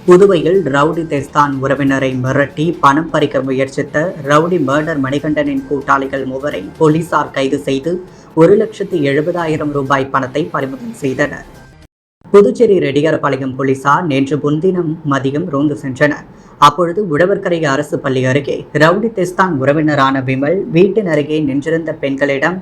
புதுவையில் ரவுடி தெஸ்தான் உறவினரை மிரட்டி பணம் பறிக்க முயற்சித்த ரவுடி மர்டர் மணிகண்டனின் கூட்டாளிகள் மூவரை போலீசார் கைது செய்து 1,70,000 ரூபாய் பணத்தை பறிமுதல் செய்தனர். புதுச்சேரி ரெட்டியார்பாளையம் போலீசார் நேற்று முன்தினம் மதியம் ரோந்து சென்றனர். அப்பொழுது உழவர்கரை அரசு பள்ளி அருகே ரவுடி தெஸ்தான் உறவினரான விமல் வீட்டின் அருகே நின்றிருந்த பெண்களிடம்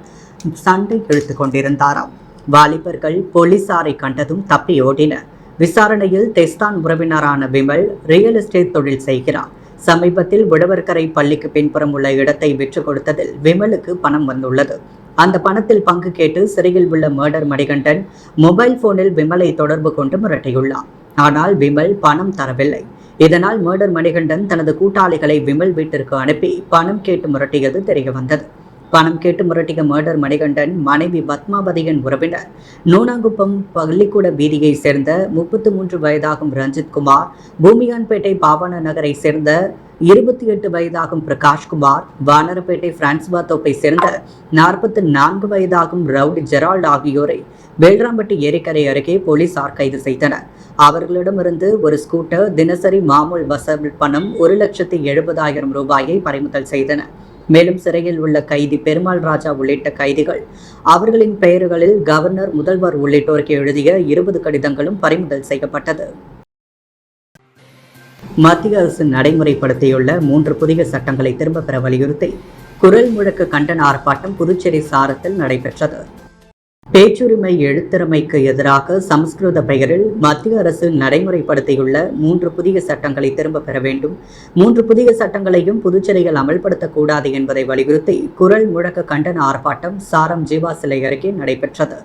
சண்டை இழுத்துக் கொண்டிருந்தாராம். வாலிபர்கள் போலீசாரை கண்டதும் தப்பி ஓடினர். விசாரணையில் தெஸ்தான் உறவினரான விமல் ரியல் எஸ்டேட் தொழில் செய்கிறார். சமீபத்தில் உழவர்கரை பள்ளிக்கு பின்புறம் உள்ள இடத்தை விற்று கொடுத்ததில் விமலுக்கு பணம் வந்துள்ளது. அந்த பணத்தில் பங்கு கேட்டு சிறையில் உள்ள மர்டர் மணிகண்டன் மொபைல் போனில் விமலை தொடர்பு கொண்டு மிரட்டியுள்ளார். ஆனால் விமல் பணம் தரவில்லை. இதனால் மர்டர் மணிகண்டன் தனது கூட்டாளிகளை விமல் வீட்டிற்கு அனுப்பி பணம் கேட்டு மிரட்டியது தெரியவந்தது. பணம் கேட்டு மிரட்டிய மர்டர் மணிகண்டன் மனைவி பத்மாவதியின் உறவினர் நூனாங்குப்பம் பள்ளிக்கூட வீதியை சேர்ந்த 33 வயதாகும் ரஞ்சித் குமார், பூமியான்பேட்டை பாவான நகரை சேர்ந்த 28 வயதாகும் பிரகாஷ்குமார், வானரப்பேட்டை பிரான்ஸ்வா தோப்பை சேர்ந்த 44 வயதாகும் ரவுடி ஜெரால்ட் ஆகியோரை வேல்ராம்பட்டி ஏரிக்கரை அருகே போலீசார் கைது செய்தனர். அவர்களிடமிருந்து ஒரு ஸ்கூட்டர், தினசரி மாமூல் வசூல் பணம் 1,70,000 ரூபாயை பறிமுதல் செய்தனர். மேலும் சிறையில் உள்ள கைதி பெருமாள் ராஜா உள்ளிட்ட கைதிகள் அவர்களின் பெயர்களில் கவர்னர், முதல்வர் உள்ளிட்டோருக்கு எழுதிய 20 கடிதங்களும் பறிமுதல் செய்யப்பட்டது. மத்திய அரசு நடைமுறைப்படுத்தியுள்ள 3 புதிய சட்டங்களை திரும்பப் பெற வலியுறுத்தி குரல் முழக்க கண்டன ஆர்ப்பாட்டம் புதுச்சேரி சாரத்தில் நடைபெற்றது. பேச்சுரிமை எழுத்திறமைக்கு எதிராக சமஸ்கிருத பெயரில் மத்திய அரசு நடைமுறைப்படுத்தியுள்ள 3 புதிய சட்டங்களை திரும்பப் பெற வேண்டும், 3 புதிய சட்டங்களையும் புதுச்சேரியில் அமல்படுத்தக்கூடாது என்பதை வலியுறுத்தி குரல் முழக்க கண்டன ஆர்ப்பாட்டம் சாரம் ஜீவா சிலை அருகே நடைபெற்றது.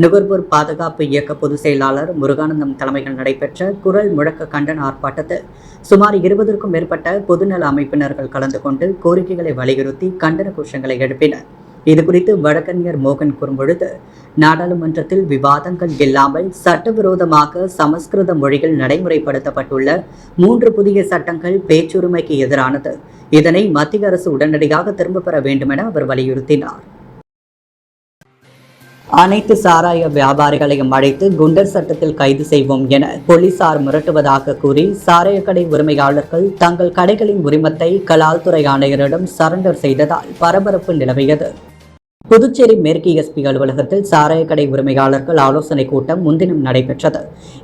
நுகர்வோர் பாதுகாப்பு இயக்க பொதுச் செயலாளர் முருகானந்தம் தலைமையில் நடைபெற்ற குரல் முழக்க கண்டன ஆர்ப்பாட்டத்தில் சுமார் 20க்கும் மேற்பட்ட பொதுநல அமைப்பினர்கள் கலந்து கொண்டு கோரிக்கைகளை வலியுறுத்தி கண்டன கோஷங்களை எழுப்பினர். இதுகுறித்து வழக்கறிஞர் மோகன் கூறும்பொழுது, நாடாளுமன்றத்தில் விவாதங்கள் இல்லாமல் சட்டவிரோதமாக சமஸ்கிருத மொழியில் நடைமுறைப்படுத்தப்பட்டுள்ள 3 புதிய சட்டங்கள் பேச்சுரிமைக்கு எதிரானது. இதனை மத்திய அரசு உடனடியாக திரும்பப் பெற வேண்டும் என அவர் வலியுறுத்தினார். அனைத்து சாராய வியாபாரிகளையும் அழைத்து குண்டர் சட்டத்தில் கைது செய்வோம் என போலீசார் மிரட்டுவதாக கூறி சாராயக்கடை உரிமையாளர்கள் தங்கள் கடைகளின் உரிமத்தை கலால்துறை ஆணையரிடம் சரண்டர் செய்ததால் பரபரப்பு நிலவியது. புதுச்சேரி மேற்கு எஸ்பி அலுவலகத்தில் சாராயக்கடை உரிமையாளர்கள் ஆலோசனை கூட்டம் முன்தினம் நடைபெற்றது.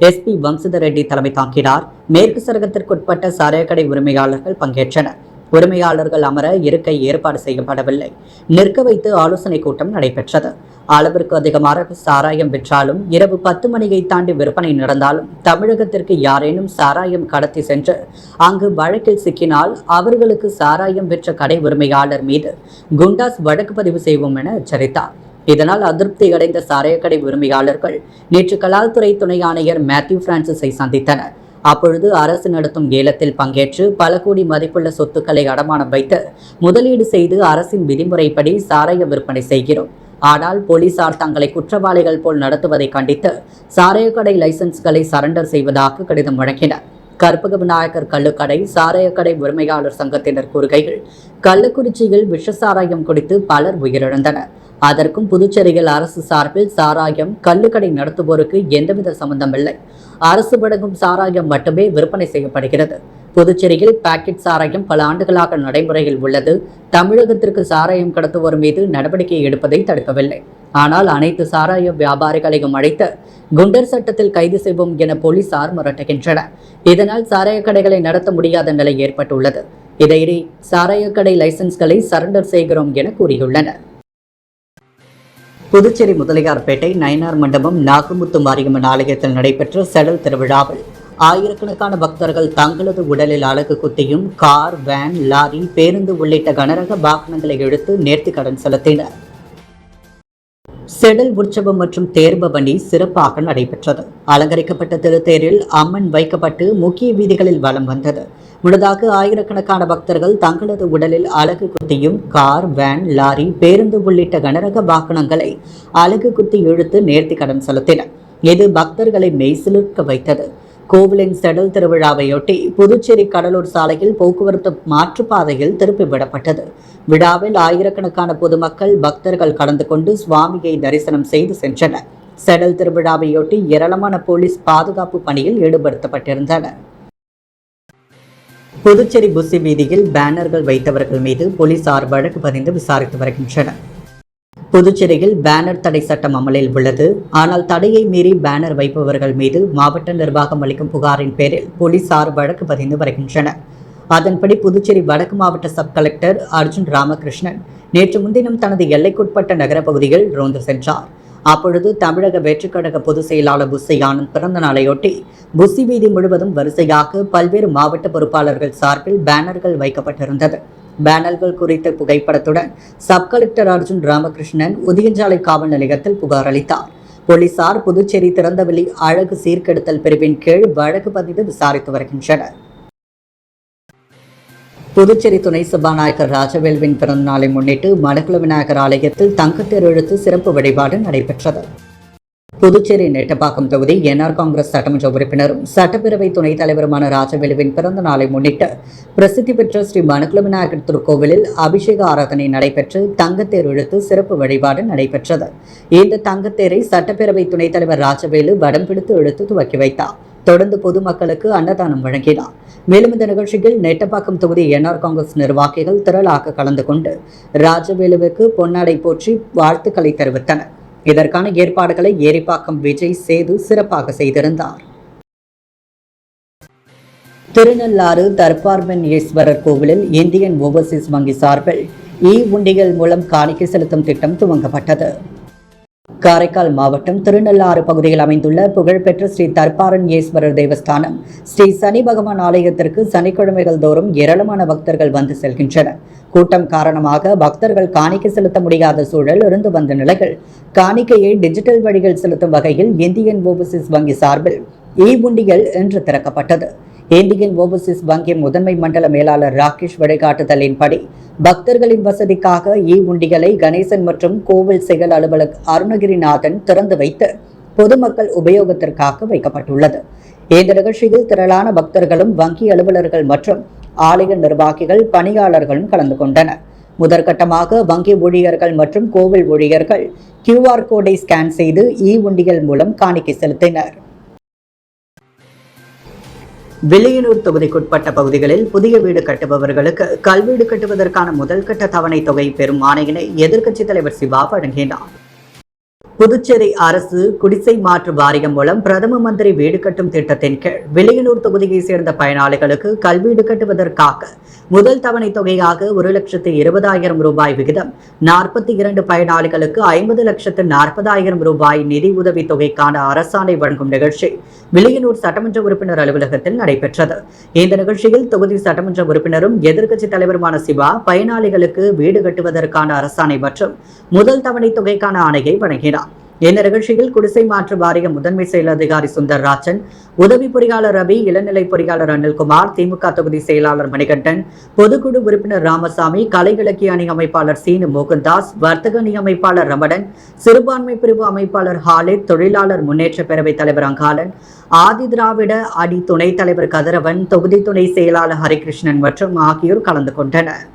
எஸ்பி வம்சிதர் ரெட்டி தலைமை தாங்கினார். மேற்கு சரகத்திற்குட்பட்ட சாராயக்கடை உரிமையாளர்கள் பங்கேற்றனர். உரிமையாளர்கள் அமர இருக்கை ஏற்பாடு செய்யப்படவில்லை. நிற்க வைத்து ஆலோசனை கூட்டம் நடைபெற்றது. அளவிற்கு அதிகமாக சாராயம் விற்றாலும் இரவு 10 மணியை தாண்டி விற்பனை நடந்தாலும் தமிழகத்திற்கு யாரேனும் சாராயம் கடத்தி சென்று அங்கு வழக்கில் சிக்கினால் அவர்களுக்கு சாராயம் விற்ற கடை உரிமையாளர் மீது குண்டாஸ் வழக்கு பதிவு செய்வோம் என எச்சரித்தார். இதனால் அதிருப்தி அடைந்த சாராயக்கடை உரிமையாளர்கள் நேற்று கலால்துறை துணை ஆணையர் மேத்யூ பிரான்சிஸை சந்தித்தனர். அப்பொழுது அரசு நடத்தும் ஏலத்தில் பங்கேற்று பல கோடி மதிப்புள்ள சொத்துக்களை அடமானம் வைத்து முதலீடு செய்து அரசின் விதிமுறைப்படி சாராய விற்பனை செய்கிறோம். ஆனால் போலீசார் தங்களை குற்றவாளிகள் போல் நடத்துவதை கண்டித்து சாராயக்கடை லைசன்ஸ்களை சரண்டர் செய்வதாக கடிதம் வழங்கினர். கற்பக விநாயகர் கள்ளுக்கடை சாராயக்கடை உரிமையாளர் சங்கத்தினர் கூறுகையில், கள்ளக்குறிச்சியில் விஷ சாராயம் குடித்து பலர் உயிரிழந்தனர். அதற்கும் புதுச்சேரியில் அரசு சார்பில் சாராயம் கள்ளுக்கடை நடத்துவோருக்கு எந்தவித சம்பந்தமில்லை. அரசு வழங்கும் சாராயம் மட்டுமே விற்பனை செய்யப்படுகிறது. புதுச்சேரியில் பாக்கெட் சாராயம் பல ஆண்டுகளாக நடைமுறையில் உள்ளது. தமிழகத்திற்கு சாராயம் கடத்துவோர் மீது நடவடிக்கை எடுப்பதை தடுக்கவில்லை. ஆனால் அனைத்து சாராய வியாபாரிகளையும் அழைத்து குண்டர் சட்டத்தில் கைது செய்வோம் என போலீசார் மிரட்டுகின்றனர். இதனால் சாராய கடைகளை நடத்த முடியாத நிலை ஏற்பட்டுள்ளது. இதையே சாராயக்கடை லைசன்ஸ்களை சரண்டர் செய்கிறோம் என கூறியுள்ளனர். புதுச்சேரி முதலியார்பேட்டை நயினார் மண்டபம் நாகமுத்து மாரியம்மன் ஆலயத்தில் நடைபெற்ற செடல் திருவிழாவில் ஆயிரக்கணக்கான பக்தர்கள் தங்களது உடலில் அலகு குத்தியும் கார், வேன், லாரி, பேருந்து உள்ளிட்ட கனரக வாகனங்களை எடுத்து நேர்த்திக்கடன் செலுத்தினர். செடல் உற்சவம் மற்றும் தேர்பவனி சிறப்பாக நடைபெற்றது. அலங்கரிக்கப்பட்ட திருத்தேரில் அம்மன் வைக்கப்பட்டு முக்கிய வீதிகளில் வலம் வந்தது. முன்னதாக ஆயிரக்கணக்கான பக்தர்கள் தங்களது உடலில் அலகு குத்தியும் கார், வேன், லாரி, பேருந்து உள்ளிட்ட கனரக வாகனங்களை அலகு குத்தி இழுத்து நேர்த்திக்கடன் செலுத்தினர். இது பக்தர்களை மெய்சிலிர்க்க வைத்தது. கோவிலின் செடல் திருவிழாவையொட்டி புதுச்சேரி கடலூர் சாலையில் போக்குவரத்து மாற்றுப்பாதையில் திருப்பிவிடப்பட்டது. விழாவில் ஆயிரக்கணக்கான பொதுமக்கள், பக்தர்கள் கலந்து கொண்டு சுவாமியை தரிசனம் செய்து சென்றனர். செடல் திருவிழாவையொட்டி ஏராளமான போலீஸ் பாதுகாப்பு பணியில் ஈடுபடுத்தப்பட்டிருந்தனர். புதுச்சேரி புசி வீதியில் பேனர்கள் வைத்தவர்கள் மீது போலீசார் வழக்கு பதிந்து விசாரித்து வருகின்றனர். புதுச்சேரியில் பேனர் தடை சட்டம் அமலில் உள்ளது. ஆனால் தடையை மீறி பேனர் வைப்பவர்கள் மீது மாவட்ட நிர்வாகம் அளிக்கும் புகாரின் பேரில் போலீசார் வழக்கு பதிந்து வருகின்றனர். அதன்படி புதுச்சேரி வடக்கு மாவட்ட சப் கலெக்டர் அர்ஜுன் ராமகிருஷ்ணன் நேற்று முன்தினம் தனது எல்லைக்குட்பட்ட நகர பகுதியில் ரோந்து சென்றார். அப்பொழுது தமிழக வெற்றிக் கழக பொதுச் செயலாளர் புசி ஆனந்த் பிறந்த நாளையொட்டி புசி வீதி முழுவதும் வரிசையாக பல்வேறு மாவட்ட பொறுப்பாளர்கள் சார்பில் பேனர்கள் வைக்கப்பட்டிருந்தது. பேனர்கள் குறித்த புகைப்படத்துடன் சப் கலெக்டர் அர்ஜுன் ராமகிருஷ்ணன் உதியஞ்சாலை காவல் நிலையத்தில் புகார் அளித்தார். போலீசார் புதுச்சேரி திறந்தவெளி அழகு சீர்கெடுத்தல் பிரிவின் கீழ் வழக்கு பதிந்து விசாரித்து வருகின்றனர். புதுச்சேரி துணை சபாநாயகர் ராஜவேலுவின் பிறந்த நாளை முன்னிட்டு மடக்குள விநாயகர் ஆலயத்தில் தங்கத்தேர் இழுத்து சிறப்பு வழிபாடு நடைபெற்றது. புதுச்சேரி நெட்டப்பாக்கம் தொகுதி என்ஆர் காங்கிரஸ் சட்டமன்ற உறுப்பினரும் சட்டப்பேரவை துணைத் தலைவருமான ராஜவேலுவின் பிறந்த நாளை முன்னிட்டு பிரசித்தி பெற்ற ஸ்ரீ மடக்குள விநாயகர் திருக்கோவிலில் அபிஷேக ஆராதனை நடைபெற்று தங்கத்தேர் இழுத்து சிறப்பு வழிபாடு நடைபெற்றது. இந்த தங்கத்தேரை சட்டப்பேரவை துணைத் தலைவர் ராஜவேலு வடம் பிடித்து இழுத்து துவக்கி வைத்தார். தொடர்ந்து பொதுமக்களுக்கு அன்னதானம் வழங்கினார். மேலும் இந்த நிகழ்ச்சியில் நெட்டப்பாக்கம் தொகுதி என்ஆர் காங்கிரஸ் நிர்வாகிகள் திரளாக கலந்து கொண்டு ராஜவேலுவுக்கு பொன்னாடை போற்றி வாழ்த்துக்களை தெரிவித்தனர். இதற்கான ஏற்பாடுகளை ஏரிப்பாக்கம் விஜய் சேது சிறப்பாக செய்திருந்தார். திருநள்ளாறு தர்பார்மன் ஈஸ்வரர் கோவிலில் இந்தியன் ஓவர்சீஸ் வங்கி சார்பில் உண்டிகள் மூலம் காணிக்கை செலுத்தும் திட்டம் துவங்கப்பட்டது. காரைக்கால் மாவட்டம் திருநள்ளாறு பகுதியில் அமைந்துள்ள புகழ்பெற்ற ஸ்ரீ தர்பாரன் ஈஸ்வரர் தேவஸ்தானம் ஸ்ரீ சனி பகவான் ஆலயத்திற்கு சனிக்கிழமைகள் தோறும் ஏராளமான பக்தர்கள் வந்து செல்கின்றனர். கூட்டம் காரணமாக பக்தர்கள் காணிக்கை செலுத்த முடியாத சூழல் இருந்து வந்த நிலையில் காணிக்கையை டிஜிட்டல் வழியில் செலுத்தும் வகையில் இந்தியன் ஓவர்சீஸ் வங்கி சார்பில் உண்டிகள் இன்று திறக்கப்பட்டது. இந்தியன் ஓவர்சீஸ் வங்கி முதன்மை மண்டல மேலாளர் ராகேஷ் வழிகாட்டுதலின்படி பக்தர்களின் வசதிக்காக உண்டிகளை கணேசன் மற்றும் கோவில் செயல் அலுவலர் அருணகிரிநாதன் திறந்து வைத்து பொதுமக்கள் உபயோகத்திற்காக வைக்கப்பட்டுள்ளது. இந்த நிகழ்ச்சியில் திரளான பக்தர்களும் வங்கி அலுவலர்கள் மற்றும் ஆலய நிர்வாகிகள் பணியாளர்களும் கலந்து கொண்டனர். முதற்கட்டமாக வங்கி ஊழியர்கள் மற்றும் கோவில் ஊழியர்கள் QR கோடை ஸ்கேன் செய்து உண்டிகள் மூலம் காணிக்கை செலுத்தினர். வில்லியனூர் தொகுதிக்குட்பட்ட பகுதிகளில் புதிய வீடு கட்டுபவர்களுக்கு கல்வீடு கட்டுவதற்கான முதல் கட்ட தவணை தொகை பெறும் ஆணையினை எதிர்க்கட்சித் தலைவர் சிவா வழங்கினார். புதுச்சேரி அரசு குடிசை மாற்று வாரியம் மூலம் பிரதம மந்திரி வீடு கட்டும் திட்டத்தின் கீழ் வில்லியனூர் தொகுதியை சேர்ந்த பயனாளிகளுக்கு கல்வீடு கட்டுவதற்காக முதல் தவணை தொகையாக 1,20,000 ரூபாய் விகிதம் 42 பயனாளிகளுக்கு 50,40,000 ரூபாய் நிதி உதவி தொகைக்கான அரசாணை வழங்கும் நிகழ்ச்சி வில்லியனூர் சட்டமன்ற உறுப்பினர் அலுவலகத்தில் நடைபெற்றது. இந்த நிகழ்ச்சியில் தொகுதி சட்டமன்ற உறுப்பினரும் எதிர்க்கட்சித் தலைவருமான சிவா பயனாளிகளுக்கு வீடு கட்டுவதற்கான அரசாணை மற்றும் முதல் தவணை தொகைக்கான ஆணையை வழங்கினார். இந்த நிகழ்ச்சியில் குடிசை மாற்று வாரிய முதன்மை செயல் அதிகாரி சுந்தர்ராஜன், உதவி பொறியாளர் ரவி, இளநிலை பொறியாளர் அனில்குமார், திமுக தொகுதி செயலாளர் மணிகண்டன், பொதுக்குழு உறுப்பினர் ராமசாமி, கலை இலக்கிய அணி அமைப்பாளர் சீனு மோகன்தாஸ், வர்த்தக அணி அமைப்பாளர் ரமணன், சிறுபான்மை பிரிவு அமைப்பாளர் ஹாலித், தொழிலாளர் முன்னேற்ற பேரவைத் தலைவர் அங்காளன், ஆதி திராவிட அணி துணைத் தலைவர் கதிரவன், தொகுதி துணை செயலாளர் ஹரிகிருஷ்ணன் மற்றும் ஆகியோர் கலந்து கொண்டனர்.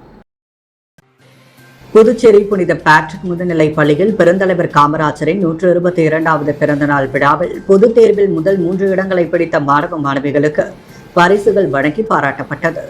புதுச்சேரி புனித பேட்ரிக் முதுநிலை பள்ளியில் பெருந்தலைவர் காமராஜரின் 122வது பிறந்தநாள் விழாவில் பொதுத் தேர்வில் முதல் 3 இடங்களை பிடித்த மாணவ மாணவிகளுக்கு பரிசுகள் வழங்கி பாராட்டப்பட்டது.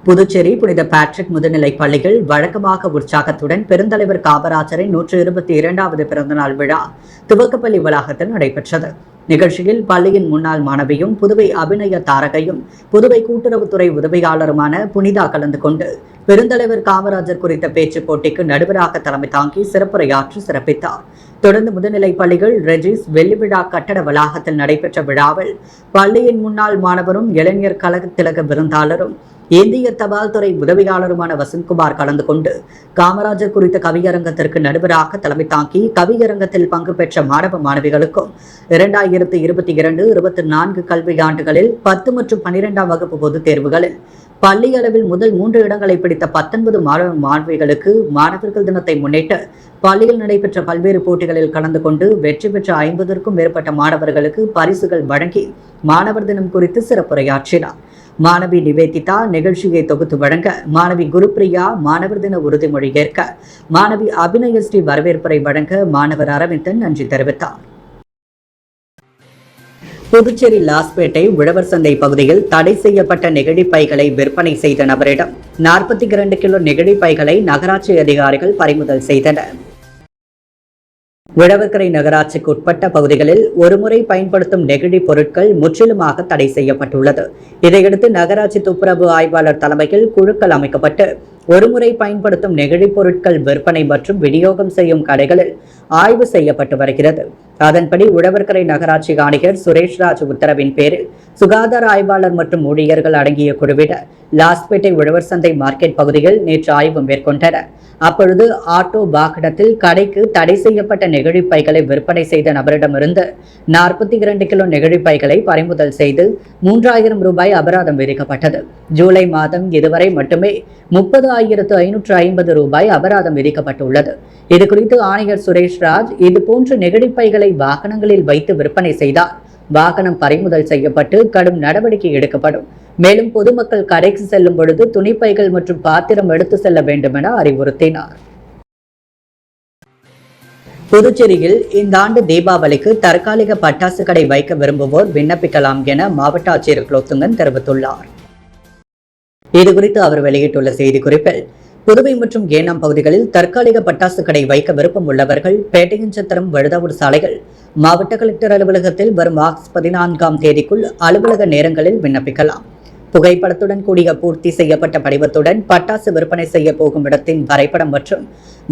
புதுச்சேரி புனித பேட்ரிக் முதுநிலை பள்ளியில் வழக்கமாக உற்சாகத்துடன் பெருந்தலைவர் காமராஜரின் 122வது பிறந்தநாள் விழா துவக்கப்பள்ளி வளாகத்தில் நடைபெற்றது. நிகழ்ச்சியில் பள்ளியின் முன்னாள் மாணவியும் புதுவை அபிநய தாரகையும் புதுவை கூட்டுறவுத்துறை உதவியாளருமான புனிதா கலந்து கொண்டு பெருந்தலைவர் காமராஜர் குறித்த பேச்சு போட்டிக்கு நடுவராக தலைமை தாங்கி சிறப்புரையாற்றி சிறப்பித்தார். தொடர்ந்து முதுநிலை பள்ளிகள் ரெஜிஸ் வெள்ளி விழா கட்டட வளாகத்தில் நடைபெற்ற விழாவில் பள்ளியின் முன்னாள் மாணவரும் இளைஞர் கழக திலக விருந்தாளரும் இந்திய தபால் துறை உதவியாளருமான வசந்த்குமார் கலந்து கொண்டு காமராஜர் குறித்த கவியரங்கத்திற்கு நடுவராக தலைமை தாங்கி கவியரங்கத்தில் பங்கு பெற்ற மாணவ மாணவிகளுக்கும் 2022-24 கல்வியாண்டுகளில் 10 மற்றும் 12ஆம் வகுப்பு பொதுத் தேர்வுகளில் பள்ளி அளவில் முதல் 3 இடங்களை பிடித்த 19 மாணவ மாணவிகளுக்கு மாணவர்கள் தினத்தை முன்னிட்டு பள்ளியில் நடைபெற்ற பல்வேறு போட்டிகளில் கலந்து கொண்டு வெற்றி பெற்ற 50க்கும் மேற்பட்ட மாணவர்களுக்கு பரிசுகள் வழங்கி மாணவர் தினம் குறித்து சிறப்புரையாற்றினார். மாணவி நிவேதிதா நிகழ்ச்சியை தொகுத்து வழங்க, மாணவி குருப்பிரியா மாணவர் தின உறுதிமொழி ஏற்க, மாணவி அபிநயஸ்ரீ வரவேற்புரை வழங்க மாணவர் அரவிந்தன் நன்றி தெரிவித்தார். புதுச்சேரி லாஸ்பேட்டை உழவர் சந்தை பகுதியில் தடை செய்யப்பட்ட நெகிழி பைகளை விற்பனை செய்த நபரிடம் 42 கிலோ நெகிழி பைகளை நகராட்சி அதிகாரிகள் பறிமுதல் செய்தனர். உழவர்கரை நகராட்சிக்கு உட்பட்ட பகுதிகளில் ஒருமுறை பயன்படுத்தும் நெகிழி பொருட்கள் முற்றிலுமாக தடை செய்யப்பட்டுள்ளது. இதையடுத்து நகராட்சி துப்புரவு ஆய்வாளர் தலைமையில் குழுக்கள் அமைக்கப்பட்டு ஒருமுறை பயன்படுத்தும் நெகிழி பொருட்கள் விற்பனை மற்றும் விநியோகம் செய்யும் கடைகளில் ஆய்வு செய்யப்பட்டு வருகிறது. அதன்படி உழவர்கரை நகராட்சி ஆணையர் சுரேஷ்ராஜ் உத்தரவின் பேரில் சுகாதார ஆய்வாளர் மற்றும் ஊழியர்கள் அடங்கிய குழுவினர் லாஸ்பேட்டை உழவர் சந்தை மார்க்கெட் பகுதியில் நேற்று ஆய்வு மேற்கொண்டனர். அப்பொழுது ஆட்டோ வாகனத்தில் கடைக்கு தடை செய்யப்பட்ட நெகிழி பைகளை விற்பனை செய்த நபரிடமிருந்து 42 கிலோ நெகிழி பைகளை பறிமுதல் செய்து 3000 ரூபாய் அபராதம் விதிக்கப்பட்டது. ஜூலை மாதம் இதுவரை மட்டுமே 30,550 ரூபாய் அபராதம் விதிக்கப்பட்டுள்ளது. இதுகுறித்து ஆணையர் சுரேஷ்ராஜ், இதுபோன்ற நெகிழி பைகளை வாகனங்களில் வைத்து விற்பனை செய்தால் வாகனம் பறிமுதல் செய்யப்பட்டு கடும் நடவடிக்கை எடுக்கப்படும். மேலும் பொதுமக்கள் கடைக்கு செல்லும் பொழுது துணிப்பைகள் மற்றும் பாத்திரம் எடுத்து செல்ல வேண்டும் என அறிவுறுத்தினார். புதுச்சேரியில் இந்த ஆண்டு தீபாவளிக்கு தற்காலிக பட்டாசு கடை வைக்க விரும்புவோர் விண்ணப்பிக்கலாம் என மாவட்ட ஆட்சியர் குலோத்துங்கன் தெரிவித்துள்ளார். இதுகுறித்து அவர் வெளியிட்டுள்ள செய்திக்குறிப்பில், புதுவை மற்றும் ஏனாம் பகுதிகளில் தற்காலிக பட்டாசு கடை வைக்க விருப்பம் உள்ளவர்கள் பேட்டையன்சத்திரம் வழுதாவூர் சாலைகள் மாவட்ட கலெக்டர் அலுவலகத்தில் வரும் ஆகஸ்ட் 14ஆம் தேதிக்குள் அலுவலக நேரங்களில் விண்ணப்பிக்கலாம். புகைப்படத்துடன் கூடிய பூர்த்தி செய்யப்பட்ட படிவத்துடன் பட்டாசு விற்பனை செய்ய போகும் இடத்தின் வரைபடம் மற்றும்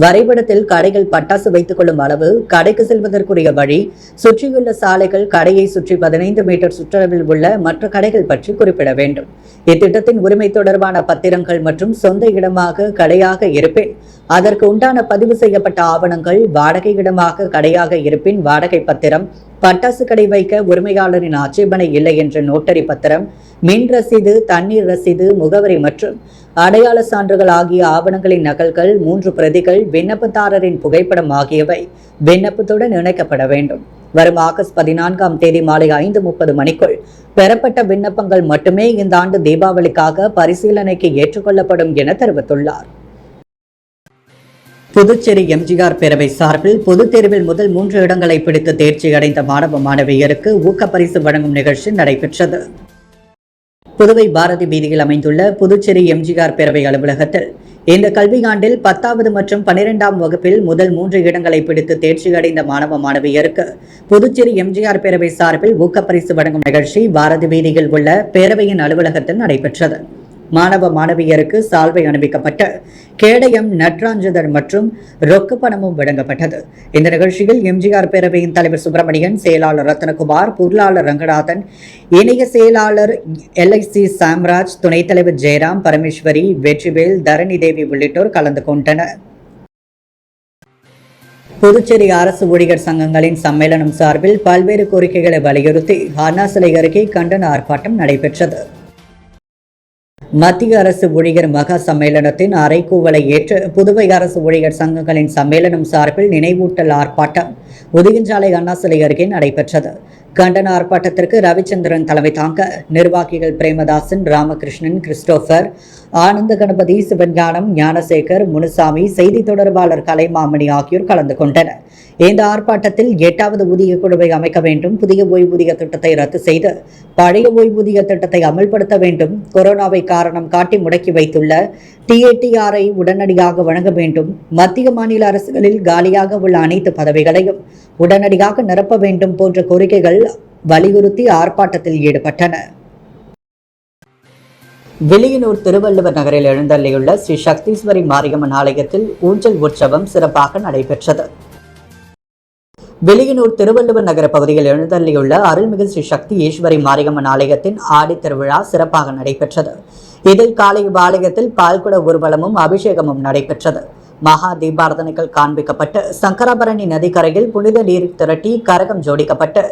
வரைபடத்தில் கடைகள் பட்டாசு வைத்துக் கொள்ளும் அளவு, கடைக்கு செல்வதற்குரிய வழி, சுற்றியுள்ள சாலைகள், கடையை சுற்றி 15 மீட்டர் சுற்றளவில் உள்ள மற்ற கடைகள் பற்றி குறிப்பிட வேண்டும். இத்திட்டத்தின் உரிமை தொடர்பான பத்திரங்கள் மற்றும் சொந்த இடமாக கடையாக இருப்பின் அதற்கு உண்டான பதிவு செய்யப்பட்ட ஆவணங்கள், வாடகை இடமாக கடையாக இருப்பின் வாடகை பத்திரம், பட்டாசு கடை வைக்க உரிமையாளரின் ஆட்சேபனை இல்லை என்ற நோட்டரி பத்திரம், மின் ரசீது, தண்ணீர் ரசீது, முகவரி மற்றும் அடையாள சான்றுகள் ஆகிய ஆவணங்களின் நகல்கள், 3 பிரதிகள், விண்ணப்பதாரரின் புகைப்படம் ஆகியவை விண்ணப்பத்துடன் இணைக்கப்பட வேண்டும். வரும் ஆகஸ்ட் 14ஆம் தேதி மாலை 5:30 மணிக்குள் பெறப்பட்ட விண்ணப்பங்கள் மட்டுமே இந்த ஆண்டு தீபாவளிக்காக பரிசீலனைக்கு ஏற்றுக்கொள்ளப்படும் என தெரிவித்துள்ளார். புதுச்சேரி எம்ஜிஆர் பேரவை சார்பில் பொதுத் தேர்வில் முதல் 3 இடங்களை பிடித்து தேர்ச்சி அடைந்த மாணவ மாணவியருக்கு ஊக்கப்பரிசு வழங்கும் நிகழ்ச்சி நடைபெற்றது. புதுவை பாரதி வீதியில் அமைந்துள்ள புதுச்சேரி எம்ஜிஆர் பேரவை அலுவலகத்தில் இந்த கல்வியாண்டில் 10வது மற்றும் 12ஆம் வகுப்பில் முதல் 3 இடங்களை பிடித்து தேர்ச்சி அடைந்த மாணவ மாணவியருக்கு புதுச்சேரி எம்ஜிஆர் பேரவை சார்பில் ஊக்கப்பரிசு வழங்கும் நிகழ்ச்சி பாரதி வீதியில் உள்ள பேரவையின் அலுவலகத்தில் நடைபெற்றது. மாணவ மாணவியருக்கு சால்வை அணிவிக்கப்பட்டு கேடயம், நட்ராஞ்சுதர் மற்றும் ரொக்க பணமும் வழங்கப்பட்டது. இந்த நிகழ்ச்சியில் எம்ஜிஆர் பேரவையின் தலைவர் சுப்பிரமணியன், செயலாளர் ரத்னகுமார், பொருளாளர் ரங்கநாதன், இணைய செயலாளர் LIC சாம்ராஜ், துணைத் தலைவர் ஜெயராம், பரமேஸ்வரி, வெற்றிவேல், தரணி தேவி உள்ளிட்டோர் கலந்து கொண்டனர். புதுச்சேரி அரசு ஊழியர் சங்கங்களின் சம்மேளனம் சார்பில் பல்வேறு கோரிக்கைகளை வலியுறுத்தி அண்ணா சிலை அருகே கண்டன ஆர்ப்பாட்டம் நடைபெற்றது. மத்திய அரசு ஊழியர் மகா சம்மேளனத்தின் அறைகூவலை ஏற்று புதுவை அரசு ஊழியர் சங்கங்களின் சம்மேளனம் சார்பில் நினைவூட்டல் ஆர்ப்பாட்டம் உதயஞ்சாலை அண்ணா சிலை அருகே நடைபெற்றது. கண்டன ஆர்ப்பாட்டத்திற்கு ரவிச்சந்திரன் தலைமை தாங்க நிர்வாகிகள் பிரேமதாசன், ராமகிருஷ்ணன், கிறிஸ்டோபர், ஆனந்த கணபதி, சிவஞானம், ஞானசேகர், முனுசாமி, செய்தி தொடர்பாளர் கலைமாமணி ஆகியோர் கலந்து கொண்டனர். இந்த ஆர்ப்பாட்டத்தில் 8வது ஊதிய குழுவை அமைக்க வேண்டும், புதிய ஓய்வூதிய திட்டத்தை ரத்து செய்து பழைய ஓய்வூதிய திட்டத்தை அமல்படுத்த வேண்டும், கொரோனாவை காரணம் காட்டி முடக்கி வைத்துள்ள TATRஐ உடனடியாக வழங்க வேண்டும், மத்திய மாநில அரசுகளில் காலியாக உள்ள அனைத்து பதவிகளையும் உடனடியாக நிரப்ப வேண்டும் போன்ற கோரிக்கைகள் வலியுறுத்தி ஆர்ப்பாட்டத்தில் ஈடுபட்டனர். வில்லியனூர் திருவள்ளுவர் நகரில் எழுந்தள்ளியுள்ள ஸ்ரீ சக்தீஸ்வரி மாரியம்மன் ஆலயத்தில் ஊஞ்சல் உற்சவம் சிறப்பாக நடைபெற்றது. வில்லியனூர் திருவள்ளுவர் நகர பகுதியில் எழுந்தள்ளியுள்ள அருள்மிகு ஸ்ரீ சக்தி ஈஸ்வரி மாரியம்மன் ஆலயத்தின் ஆடி திருவிழா சிறப்பாக நடைபெற்றது. இதில் காலை ஆலயத்தில் பால்குட ஊர்வலமும் அபிஷேகமும் நடைபெற்றது. மகா தீபாரதனைகள் காண்பிக்கப்பட்டு சங்கராபரணி நதிக்கரையில் புனித நீர் திரட்டி கரகம் ஜோடிக்கப்பட்டு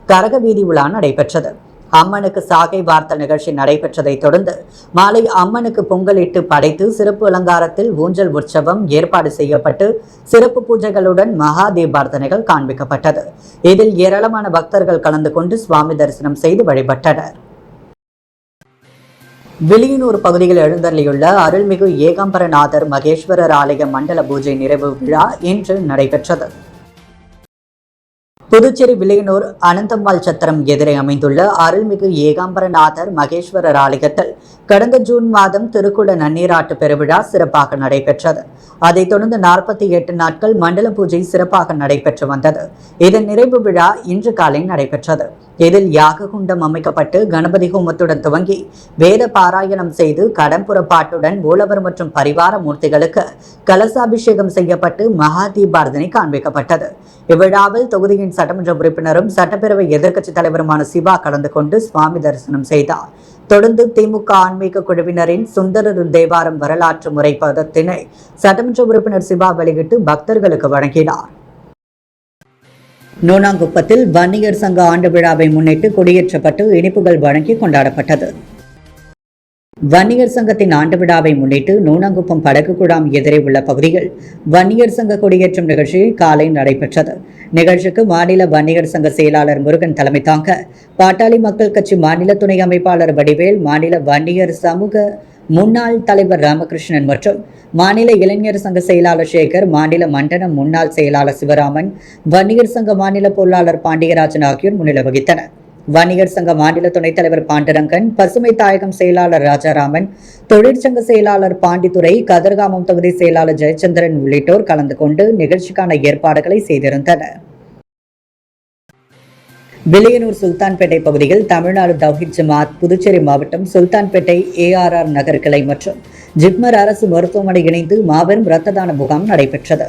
கரக வீதி உலா நடைபெற்றது. அம்மனுக்கு சாகை வார்த்த நிகழ்ச்சி நடைபெற்றதை தொடர்ந்து மாலை அம்மனுக்கு பொங்கலிட்டு படைத்து சிறப்பு அலங்காரத்தில் ஊஞ்சல் உற்சவம் ஏற்பாடு செய்யப்பட்டு சிறப்பு பூஜைகளுடன் மகா தீபார்த்தனைகள் காண்பிக்கப்பட்டது. இதில் ஏராளமான பக்தர்கள் கலந்து கொண்டு சுவாமி தரிசனம் செய்து வழிபட்டனர். வில்லியனூர் பகுதியில் எழுந்தள்ளியுள்ள அருள்மிகு ஏகாம்பரநாதர் மகேஸ்வரர் ஆலய மண்டல பூஜை நிறைவு விழா இன்று நடைபெற்றது. புதுச்சேரி வில்லியனூர் அனந்தம்மாள் சத்திரம் எதிரே அமைந்துள்ள அருள்மிகு ஏகாம்பரநாதர் மகேஸ்வரர் ஆலயத்தில் கடந்த ஜூன் மாதம் திருக்குட நன்னீராட்டு பெருவிழா சிறப்பாக நடைபெற்றது. அதைத் தொடர்ந்து 48 நாட்கள் மண்டல பூஜை சிறப்பாக நடைபெற்று வந்தது. இதன் நிறைவு விழா இன்று காலை நடைபெற்றது. இதில் யாக குண்டம் அமைக்கப்பட்டு கணபதி ஹோமத்துடன் துவங்கி வேத பாராயணம் செய்து கடம்புறப்பாட்டுடன் மூலவர் மற்றும் பரிவார மூர்த்திகளுக்கு கலசாபிஷேகம் செய்யப்பட்டு மகா தீபாரதனை காண்பிக்கப்பட்டது. இவ்விழாவில் தொகுதியின் சட்டமன்ற உறுப்பினரும் சட்டப்பேரவை எதிர்க்கட்சித் தலைவருமான சிவா கலந்து கொண்டு சுவாமி தரிசனம் செய்தார். தொடர்ந்து திமுக ஆன்மீக குழுவினரின் சுந்தரர் தேவாரம் வரலாற்று முறைப்பதத்தினை சட்டமன்ற உறுப்பினர் சிவா வெளியிட்டு பக்தர்களுக்கு வழங்கினார். நோனாங்குப்பத்தில் வன்னியர் சங்க ஆண்டு விழாவை முன்னிட்டு கொடியேற்றப்பட்டு இனிப்புகள் வழங்கி கொண்டாடப்பட்டது. வன்னியர் சங்கத்தின் ஆண்டு விழாவை முன்னிட்டு நோனாங்குப்பம் படகு குழாம் எதிரே உள்ள பகுதியில் வன்னியர் சங்க கொடியேற்றும் நிகழ்ச்சி காலை நடைபெற்றது. நிகழ்ச்சிக்கு மாநில வன்னியர் சங்க செயலாளர் முருகன் தலைமை தாங்க பாட்டாளி மக்கள் கட்சி மாநில துணை அமைப்பாளர் வடிவேல், மாநில வன்னியர் சமூக முன்னாள் தலைவர் ராமகிருஷ்ணன் மற்றும் மாநில இளைஞர் சங்க செயலாளர் சேகர், மாநில மண்டல முன்னாள் செயலாளர் சிவராமன், வன்னியர் சங்க மாநில பொருளாளர் பாண்டியராஜன் ஆகியோர் முன்னிலை வகித்தனர். வன்னியர் சங்க மாநில துணைத் தலைவர் பாண்டரங்கன், பசுமை தாயகம் செயலாளர் ராஜாராமன், தொழிற்சங்க செயலாளர் பாண்டித்துரை, கதிர்காமம் தொகுதி செயலாளர் ஜெயச்சந்திரன் உள்ளிட்டோர் கலந்து கொண்டு நிகழ்ச்சிக்கான ஏற்பாடுகளை செய்திருந்தனர். வில்லியனூர் சுல்தான்பேட்டை பகுதியில் தமிழ்நாடு தவ்ஹீத் ஜமாத் புதுச்சேரி மாவட்டம் சுல்தான்பேட்டை ARR நகர் கிளை மற்றும் ஜிப்மர் அரசு மருத்துவமனை இணைந்து மாபெரும் இரத்த தான முகாம் நடைபெற்றது.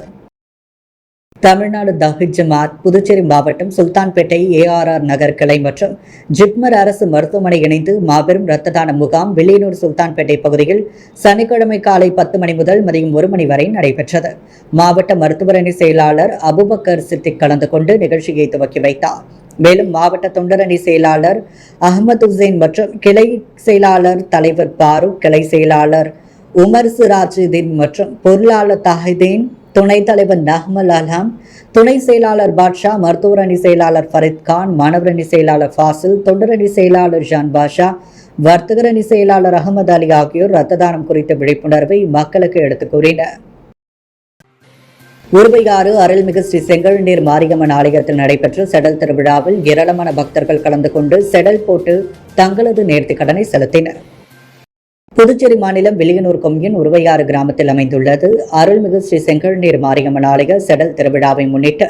தமிழ்நாடு தவ்ஹீத் ஜமாத் புதுச்சேரி மாவட்டம் சுல்தான்பேட்டை ARR நகர் கிளை மற்றும் ஜிப்மர் அரசு மருத்துவமனை இணைந்து மாபெரும் இரத்த தான முகாம் வில்லியனூர் சுல்தான்பேட்டை பகுதியில் சனிக்கிழமை காலை 10 மணி முதல் மதியம் 1 மணி வரை நடைபெற்றது. மாவட்ட மருத்துவர் அணி செயலாளர் அபுபக்கர் சித்திக் கலந்து கொண்டு நிகழ்ச்சியை துவக்கி வைத்தார். மேலும் மாவட்ட தொண்டரணி செயலாளர் அகமது உசேன் மற்றும் கிளை செயலாளர் தலைவர் பாரூக், கிளை செயலாளர் உமர் சிராஜுதீன் மற்றும் பொருளாளர் தாஹிதீன், துணைத் தலைவர் நஹ்மல் அல்ஹம், துணை செயலாளர் பாட்ஷா, மருத்துவர் அணி செயலாளர் ஃபரித் கான், மாணவர் அணி செயலாளர் ஃபாசில், தொண்டரணி செயலாளர் ஜான் பாஷா, வர்த்தகர் அணி செயலாளர் அகமது அலி ஆகியோர் இரத்த தானம் குறித்த விழிப்புணர்வை மக்களுக்கு எடுத்துக் கூறினர். உருவையாறு அருள்மிகு ஸ்ரீ செங்கழுநீர் மாரியம்மன் ஆலயத்தில் நடைபெற்ற செடல் திருவிழாவில் ஏராளமான பக்தர்கள் கலந்து கொண்டு செடல் போட்டு தங்களது நேர்த்திக் கடனை செலுத்தினர். புதுச்சேரி மாநிலம் வில்லியனூர் கொம்யூன் உருவையாறு கிராமத்தில் அமைந்துள்ளது அருள்மிகு ஸ்ரீ செங்கழுநீர் மாரியம்மன் ஆலய செடல் திருவிழாவை முன்னிட்டு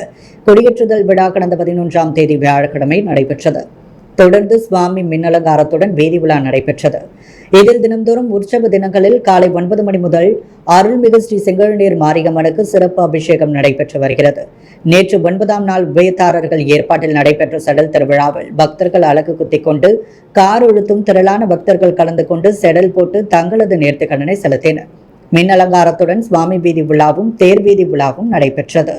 கொடியேற்றுதல் விழா கடந்த 11ஆம் தேதி வியாழக்கிழமை நடைபெற்றது. தொடர்ந்து சுவாமி மின்னலங்காரத்துடன் வீதி விழா நடைபெற்றது. இதில் தினந்தோறும் உற்சவ தினங்களில் காலை 9 மணி முதல் அருள்மிகு ஸ்ரீ செங்கழுநீர் மாரியம்மனுக்கு சிறப்பு அபிஷேகம் நடைபெற்று வருகிறது. நேற்று 9ஆம் நாள் உபயதாரர்கள் ஏற்பாட்டில் நடைபெற்ற செடல் திருவிழாவில் பக்தர்கள் அலகு குத்திக் கொண்டு கார் இழுத்தும் திரளான பக்தர்கள் கலந்து கொண்டு செடல் போட்டு தங்களது நேர்த்திக் கடனை செலுத்தினர். மின்னலங்காரத்துடன் சுவாமி வீதி விழாவும் தேர் வீதி விழாவும் நடைபெற்றது.